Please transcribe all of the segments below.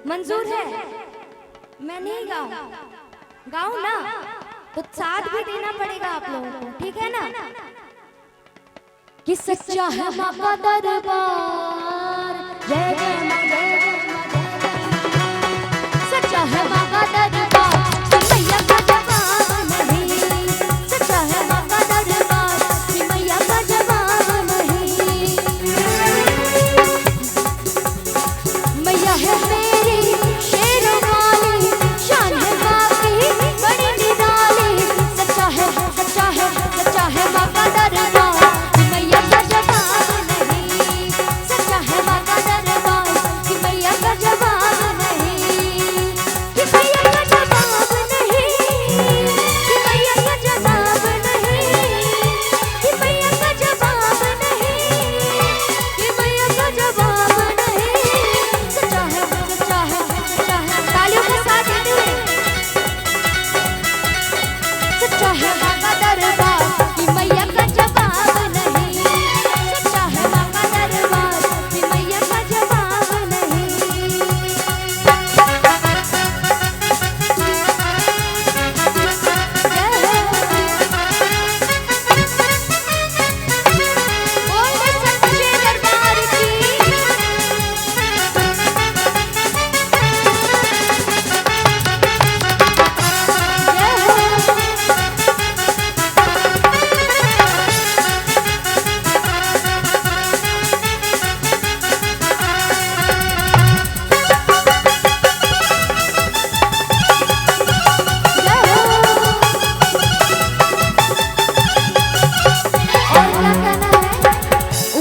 मंजूर है? मैं नहीं गाऊं? गाऊं ना तो साथ भी देना पड़ेगा आप लोगों को, ठीक है ना? कि सच्चा है माँ का दरबार, जय जय माँ, जय जय माँ, जय जय माँ। सच्चा है माँ का दरबार, कि मैया का जवाब नहीं। सच्चा है माँ का दरबार, कि मैया का जवाब नहीं। मैया है मेरी शेरों वाली, शान है माँ की बड़ी निराली। सच्चा है, सच्चा है, सच्चा है माँ का दरबार, कि मैया का जवाब नहीं। सच्चा है माँ का दरबार, कि मैया का जवाब नहीं। कि मैया का जवाब नहीं, कि मैया का जवाब नहीं। कि मैया का जवाब नहीं, कि मैया का जवाब नहीं। सच्चा है, सच्चा है, सच्चा है, तालियों के साथ देते हुए। सच्चा है माँ का दरबार, कि मैया का जवाब नहीं। सच्चा है माँ का दरबार, कि मैया का जवाब नहीं। बोले सच्चे दरबार की।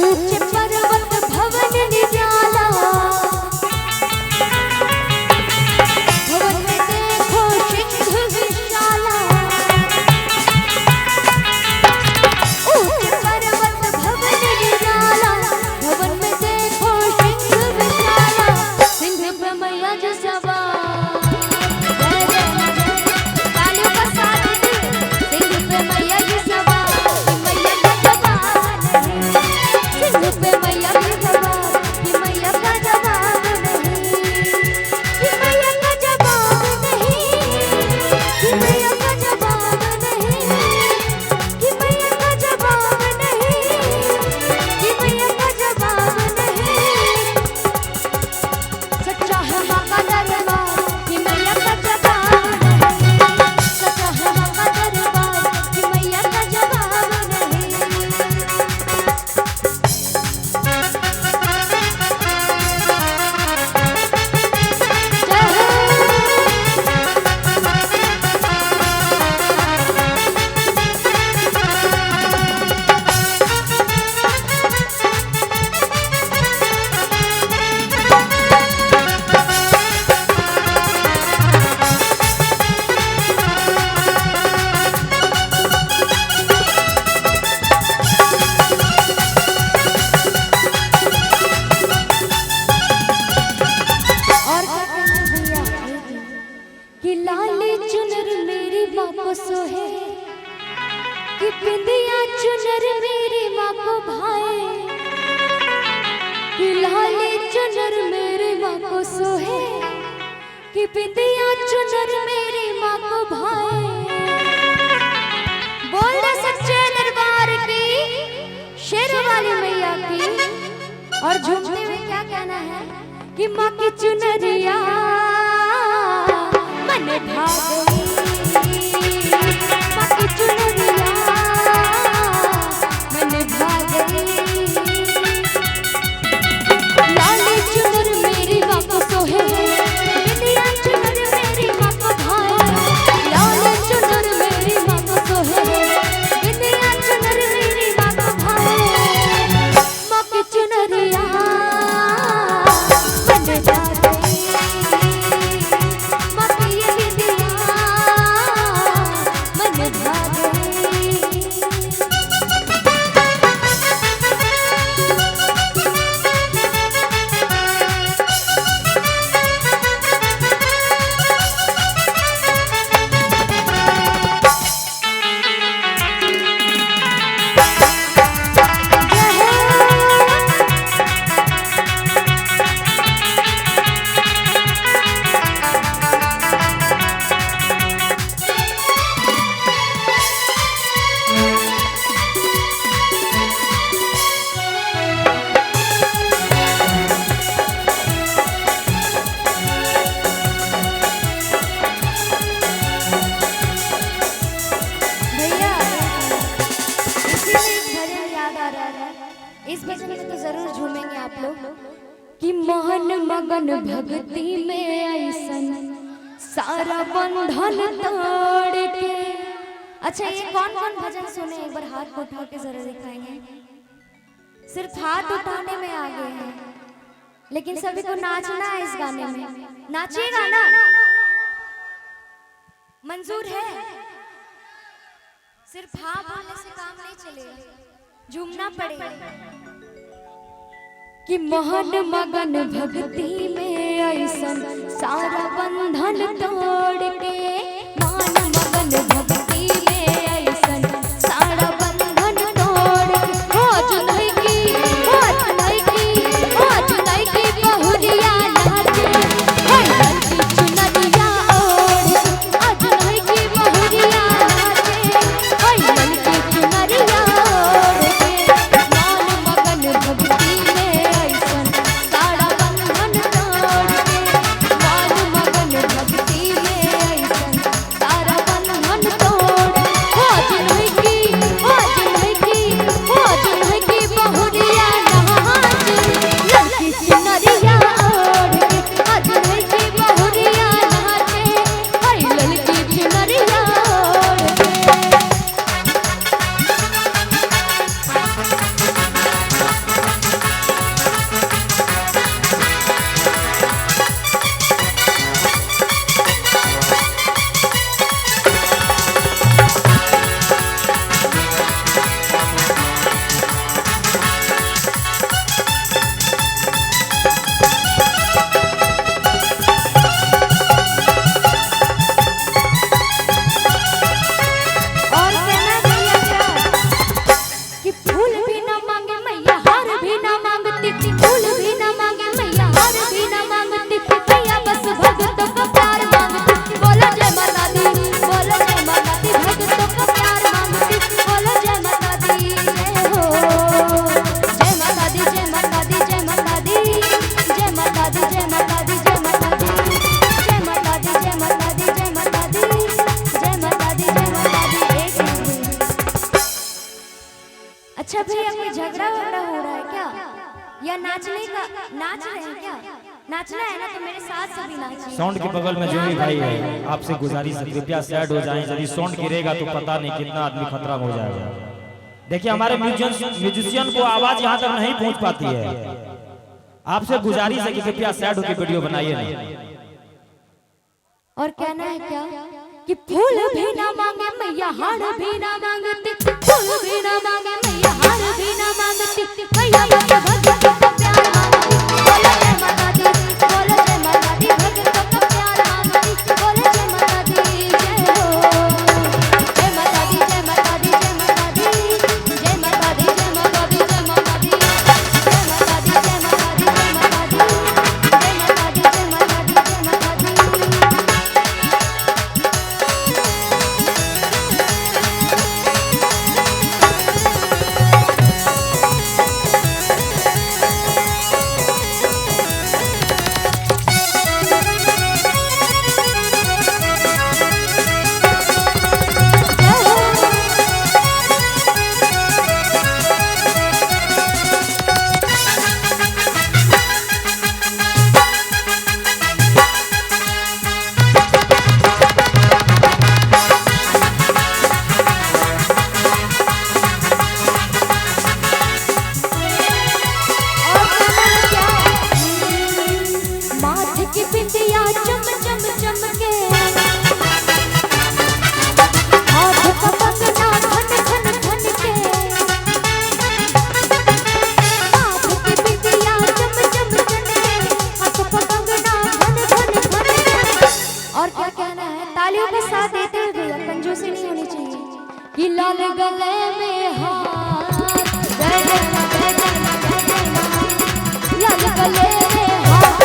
ऊंचे पर्वत भवन निराला, भवन में देखो सिंह विशाला। ऊंचे पर्वत भवन निराला, भवन में देखो सिंह विशाला। सिंह पे मैया जो सवार, जय जय माँ, जय जय। तालियों का साथ दीजिए। सिंह पे मैया जो सवार, कि मैया का जवाब नहीं। सिंह पे मैया का जवाब, कि मैया का जवाब नहीं। कि मैया का जवाब नहीं, कि मैया का जवाब नहीं। कि मैया का जवाब नहीं, कि मैया का जवाब नहीं। सच्चा है माँ का दरबार, कि मैया का जवाब नहीं। सच्चा है माँ का दरबार, कि मैया का जवाब नहीं। और क्या कहना भैया, कि लाली चुनर मेरी माँ को सोहे, कि बिंदिया चुनर मेरी माँ को भाए। कि लाली चुनर मेरी माँ को सोहे, कि बिंदिया चुनर मेरी माँ को भाए। बोल दे सच्चे दरबार की, शेरों वाली मैया की। और झूमते हुए क्या कहना है, कि माँ की चुनरिया मन भा गई। माँ की चुनरिया मन भा गई। लाली चुनर मेरी माँ को सोहे, बिंदिया चुनर मेरी माँ को भाए। लाली चुनर मेरी माँ को सोहे, बिंदिया चुनर मेरी माँ को भाए। माँ की चुनरिया मन भा गई। माँ की ये बिंदिया मगन भक्ति में ऐसन सारा बंधन तोड़ के। अच्छा ये कौन कौन भजन सुने एक बार हाथ को उठा के जरा दिखाएंगे। सिर्फ हाथ उठाने में आ गए हैं, लेकिन सभी को नाचना है इस गाने में। नाचिएगा ना? मंजूर है? सिर्फ हाँ बोलने से काम नहीं चलेगा, झूमना पड़ेगा। कि मोहन मगन भक्ति में ऐसन सारा बंधन तोड़ के, मान मगन भक्ति में ऐसन सारा बंधन तोड़ के। आज नहीं की बहुरिया नाचे, लड़की चुनरिया ओढ़। आज नहीं की बहुरिया नाचे, लड़की चुनरिया ओढ़ के। मान मगन भक्ति में ऐसन सारा बंधन तोड़ के, मान मगन भक्ति में ऐसन सारा बंधन तोड़। आज नहीं की बहुरिया नाचे, लड़की चुनरिया ओढ़ के। आज नहीं की बहुरिया नाचे, लड़की चुनरिया ओढ़ के। और कहना भैया क्या कि फूल भी ना मांगे मैया हार भी ना मांगती, फूल भी ना मांगे मैया हार भी ना मांगती, मैया बस भक्तों का प्यार मांगती। बोलो जय माता दी, बोलो जय माता दी, भक्तों का प्यार मांगती। बोलो जय माता दी, जय हो जय माता दी, जय माता दी, जय माता दी, जय माता दी, जय माता दी, जय माता दी, जय माता दी, जय माता दी, जय माता दी, जय माता दी, जय माता दी। एक मिनट। अच्छा भैया कोई झगड़ा वगड़ा हो रहा है क्या, या नाचने का नाच रहे हैं क्या? नाचना है ना तो मेरे साथ सभी नाचिए। साउंड के बगल में जो भी भाई है आपसे गुजारिश है कृपया साइड हो जाएं। यदि साउंड गिरेगा तो पता नहीं कितना आदमी खतरा हो जाएगा। देखिए हमारे म्यूजिशियन को आवाज यहाँ तक नहीं पहुँच पाती है। आपसे गुजारिश है कि कृपया साइड होकर वीडियो बनाइए ना। और कहना है क्या कि फूल भी ना मांगे मैया हार भी ना मांगती, फूल भी ना मांगे मैया हार भी ना मांगती, मैया बस भक्तों का प्यार मांगती। बोलो जय माता दी, बोलो जय माता दी, भक्तों का प्यार मांगती। बोलो जय माता दी, जय हो जय माता दी, जय माता दी, जय माता दी, जय माता दी, जय माता दी, जय माता दी, जय माता दी, जय माता दी, जय माता दी, जय माता दी, जय माता दी, जय माता दी। की बिंदिया चम चम चमके, हाथ का कंगना खन खन खन के। हाथ की बिंदिया चम चम चमके, हाथ का कंगना खन खन खन के। और क्या कहना है, तालियों के साथ देते हुए भैया, कंजूसी नहीं होनी चाहिए। कि लाल गले में हाथ, जय जय जय जय जय जय, लाल गले में हाथ।